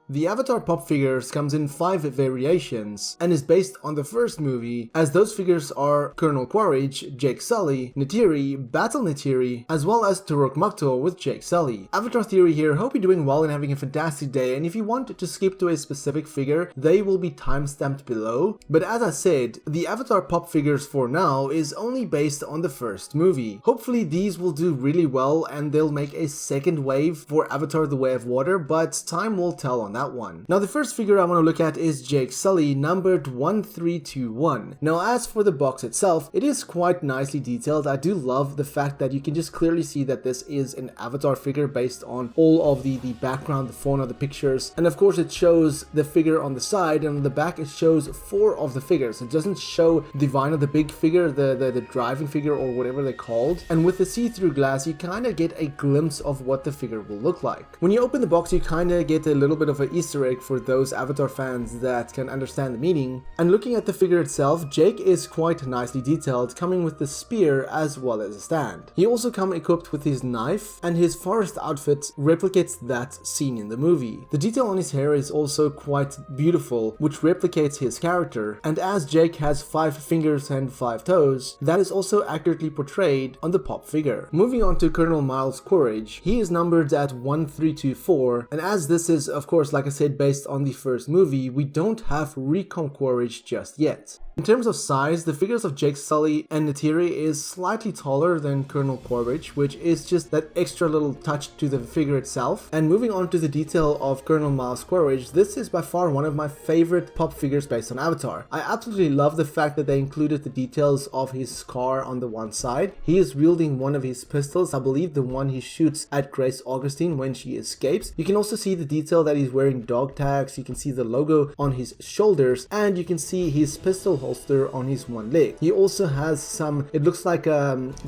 The Avatar pop figures comes in 5 variations and is based on the first movie, as those figures are Colonel Quaritch, Jake Sully, Neytiri, Battle Neytiri, as well as Toruk Makto with Jake Sully. Avatar theory here, hope you're doing well and having a fantastic day, and if you want to skip to a specific figure, they will be timestamped below. But as I said, the Avatar pop figures for now is only based on the first movie. Hopefully these will do really well and they'll make a second wave for Avatar The Way of Water, but time will tell on that one. Now the first figure I want to look at is Jake Sully, numbered 1321. Now as for the box itself, it is quite nicely detailed. I do love the fact that you can just clearly see that this is an Avatar figure based on all of the background, the fauna, the pictures, and of course it shows the figure on the side, and on the back it shows 4 of the figures. It doesn't show Divina, the big figure, the driving figure or whatever they're called, and with the see-through glass you kind of get a glimpse of what the figure will look like. When you open the box you kind of get a little bit of an Easter egg for those Avatar fans that can understand the meaning. And looking at the figure itself, Jake is quite nicely detailed, coming with the spear as well as a stand. He also comes equipped with his knife, and his forest outfit replicates that seen in the movie. The detail on his hair is also quite beautiful, which replicates his character, and as Jake has 5 fingers and 5 toes, that is also accurately portrayed on the pop figure. Moving on to Colonel Miles Quaritch, he is numbered at 1324, and as this is of course, like I said, based on the first movie, we don't have Recon Quaritch just yet. In terms of size, the figures of Jake Sully and Neytiri is slightly taller than Colonel Quaritch, which is just that extra little touch to the figure itself. And moving on to the detail of Colonel Miles Quaritch, this is by far one of my favorite pop figures based on Avatar. I absolutely love the fact that they included the details of his scar on the one side. He is wielding one of his pistols, I believe the one he shoots at Grace Augustine when she escapes. You can also see the detail that he's wearing dog tags, you can see the logo on his shoulders, and you can see his pistol holster on his one leg. He also has some, it looks like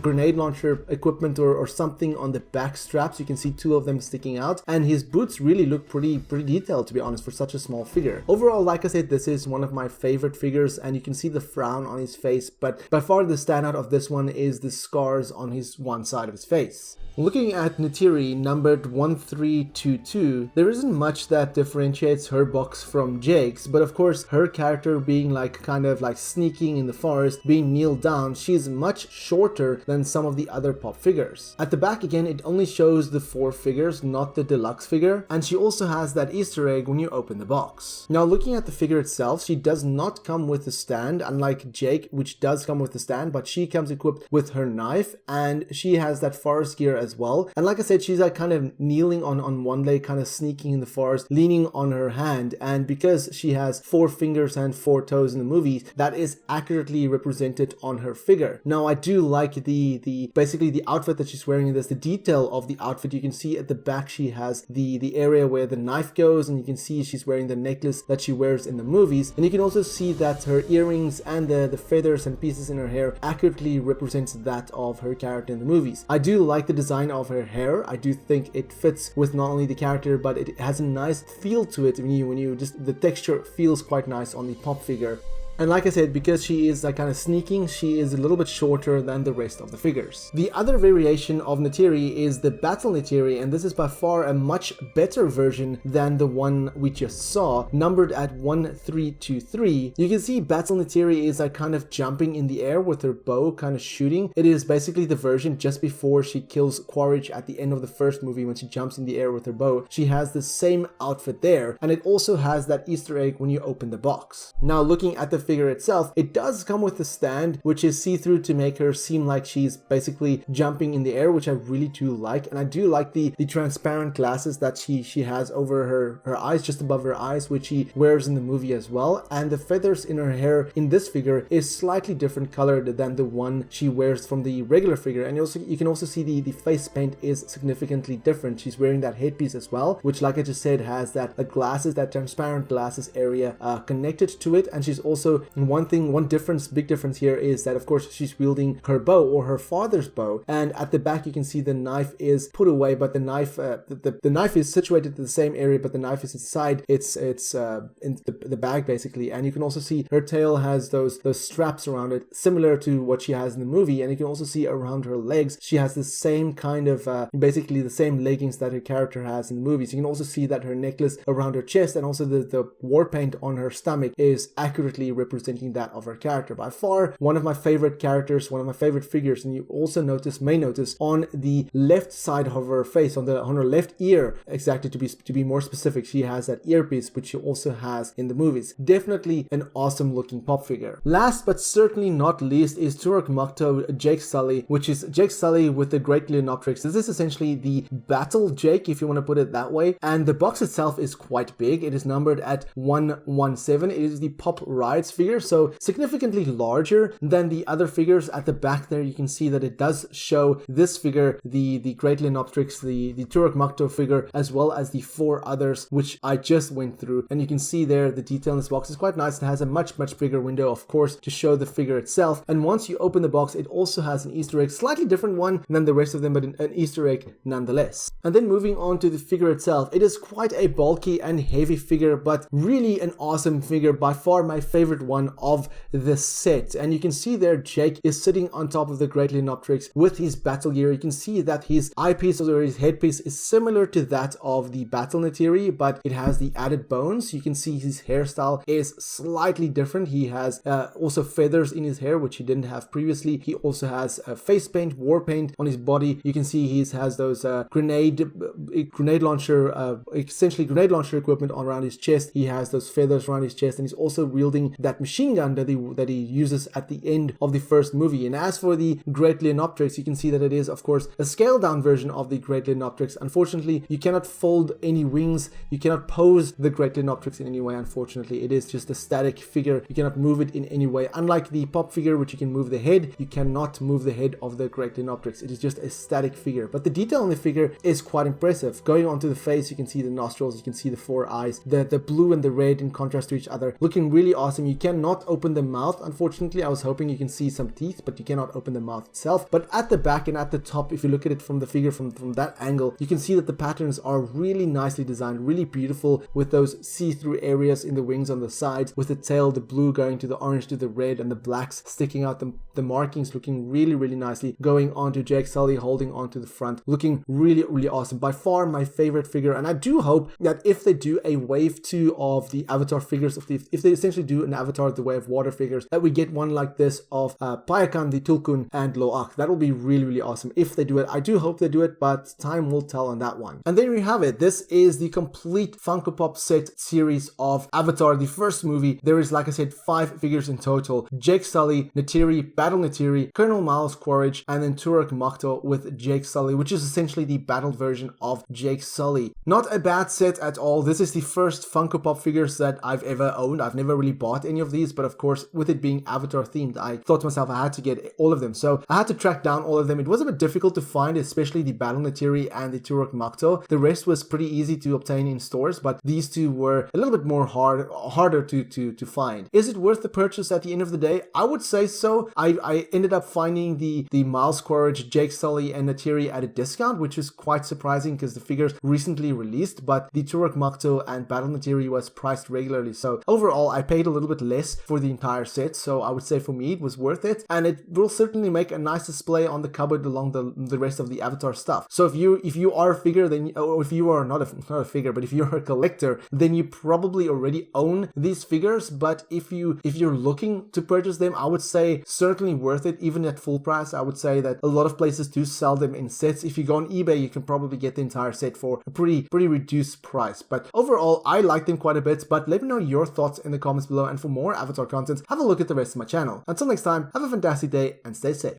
grenade launcher equipment or something on the back straps. You can see 2 of them sticking out, and his boots really look pretty detailed, to be honest, for such a small figure. Overall, like I said, this is one of my favorite figures, and you can see the frown on his face, but by far the standout of this one is the scars on his one side of his face. Looking at Neytiri, numbered 1322, there isn't much that differentiates her box from Jake's, but of course her character being like kind of like sneaking in the forest, being kneeled down, she's much shorter than some of the other pop figures. At the back again, it only shows the 4 figures, not the deluxe figure, and she also has that Easter egg when you open the box. Now looking at the figure itself, she does not come with a stand, unlike Jake, which does come with a stand, but she comes equipped with her knife, and she has that forest gear as well. And like I said, she's like kind of kneeling on one leg, kind of sneaking in the forest, leaning on her hand, and because she has 4 fingers and 4 toes in the movies, that is accurately represented on her figure. Now I do like the basically the outfit that she's wearing in this, the detail of the outfit. You can see at the back she has the area where the knife goes, and you can see she's wearing the necklace that she wears in the movies, and you can also see that her earrings and the feathers and pieces in her hair accurately represents that of her character in the movies. I do like the design of her hair. I do think it fits with not only the character, but it has a nice feel to it when you just, the texture feels quite nice on the pop figure. And like I said, because she is like kind of sneaking, she is a little bit shorter than the rest of the figures. The other variation of Neytiri is the Battle Neytiri, and this is by far a much better version than the one we just saw, numbered at 1323. You can see Battle Neytiri is like kind of jumping in the air with her bow, kind of shooting. It is basically the version just before she kills Quaritch at the end of the first movie when she jumps in the air with her bow. She has the same outfit there, and it also has that Easter egg when you open the box. Now looking at the figure itself, it does come with a stand which is see-through to make her seem like she's basically jumping in the air, which I really do like. And I do like the transparent glasses that she has over her eyes, just above her eyes, which she wears in the movie as well. And the feathers in her hair in this figure is slightly different colored than the one she wears from the regular figure. And you can also see the face paint is significantly different. She's wearing that headpiece as well, which, like I just said, has that glasses, that transparent glasses area connected to it, and she's also Also, one difference, big difference here is that of course she's wielding her bow or her father's bow, and at the back you can see the knife is put away, but the knife the knife is situated in the same area, but the knife is inside it's in the bag basically. And you can also see her tail has those straps around it, similar to what she has in the movie. And you can also see around her legs she has the same kind of basically the same leggings that her character has in the movies. You can also see that her necklace around her chest and also the war paint on her stomach is accurately representing that of her character. By far one of my favorite characters, one of my favorite figures. And you also may notice on the left side of her face, on her left ear, exactly to be more specific, she has that earpiece which she also has in the movies. Definitely an awesome looking pop figure. Last but certainly not least is Toruk Makto Jake Sully, which is Jake Sully with the Great Leonopteryx. This is essentially the battle Jake, if you want to put it that way. And the box itself is quite big. It is numbered at 117. It is the Pop Rides figure, so significantly larger than the other figures. At the back there you can see that it does show this figure, the Great Leonopteryx, the Toruk Makto figure, as well as the 4 others which I just went through. And you can see there the detail in this box is quite nice. It has a much bigger window, of course, to show the figure itself. And once you open the box, it also has an Easter egg, slightly different one than the rest of them, but an Easter egg nonetheless. And then moving on to the figure itself, it is quite a bulky and heavy figure, but really an awesome figure, by far my favorite one of the set. And you can see there Jake is sitting on top of the Great Leonopteryx with his battle gear. You can see that his eyepiece or his headpiece is similar to that of the Battle Neytiri, but it has the added bones. You can see his hairstyle is slightly different. He has also feathers in his hair, which he didn't have previously. He also has face paint, war paint on his body. You can see he has those grenade launcher, essentially grenade launcher equipment on around his chest. He has those feathers around his chest, and he's also wielding that machine gun that he uses at the end of the first movie. And as for the Great Leonopteryx, you can see that it is of course a scaled down version of the Great Leonopteryx. Unfortunately, you cannot fold any wings. You cannot pose the Great Leonopteryx in any way. Unfortunately, it is just a static figure. You cannot move it in any way. Unlike the pop figure, which you can move the head, you cannot move the head of the Great Leonopteryx. It is just a static figure. But the detail on the figure is quite impressive. Going onto the face, you can see the nostrils, you can see the 4 eyes, the blue and the red in contrast to each other, looking really awesome. You cannot open the mouth, unfortunately. I was hoping you can see some teeth, but you cannot open the mouth itself. But at the back and at the top, if you look at it from the figure from that angle, you can see that the patterns are really nicely designed, really beautiful, with those see-through areas in the wings on the sides, with the tail, the blue going to the orange to the red, and the blacks sticking out, the markings looking really nicely, going onto Jake Sully holding onto the front, looking really awesome. By far my favorite figure. And I do hope that if they do a wave 2 of the Avatar figures, if they essentially do an Avatar the Way of Water figures, that we get one like this of Payakan, the Tulkun, and Lo'ak. That will be really awesome if they do it. I do hope they do it, but time will tell on that one. And there you have it. This is the complete Funko Pop set series of Avatar, the first movie. There is, like I said, 5 figures in total. Jake Sully, Neytiri, Battle Neytiri, Colonel Miles Quaritch, and then Toruk Makto with Jake Sully, which is essentially the battle version of Jake Sully. Not a bad set at all. This is the first Funko Pop figures that I've ever owned. I've never really bought any of these, but of course, with it being Avatar themed, I thought to myself I had to get all of them. So I had to track down all of them. It was a bit difficult to find, especially the Battle Neytiri and the Toruk Makto. The rest was pretty easy to obtain in stores, but these two were a little bit more harder to find. Is it worth the purchase at the end of the day? I would say so. I ended up finding the Miles Quaritch, Jake Sully, and Neytiri at a discount, which is quite surprising because the figures recently released, but the Toruk Makto and Battle Neytiri was priced regularly. So overall, I paid a little bit less for the entire set, so I would say for me it was worth it, and it will certainly make a nice display on the cupboard along the rest of the Avatar stuff. So if you are a figure, then, or if you are not a figure, but if you're a collector, then you probably already own these figures. But if you're looking to purchase them, I would say certainly worth it, even at full price. I would say that a lot of places do sell them in sets. If you go on eBay, you can probably get the entire set for a pretty reduced price. But overall, I like them quite a bit. But let me know your thoughts in the comments below, and for more Avatar content, have a look at the rest of my channel. Until next time, have a fantastic day and stay safe.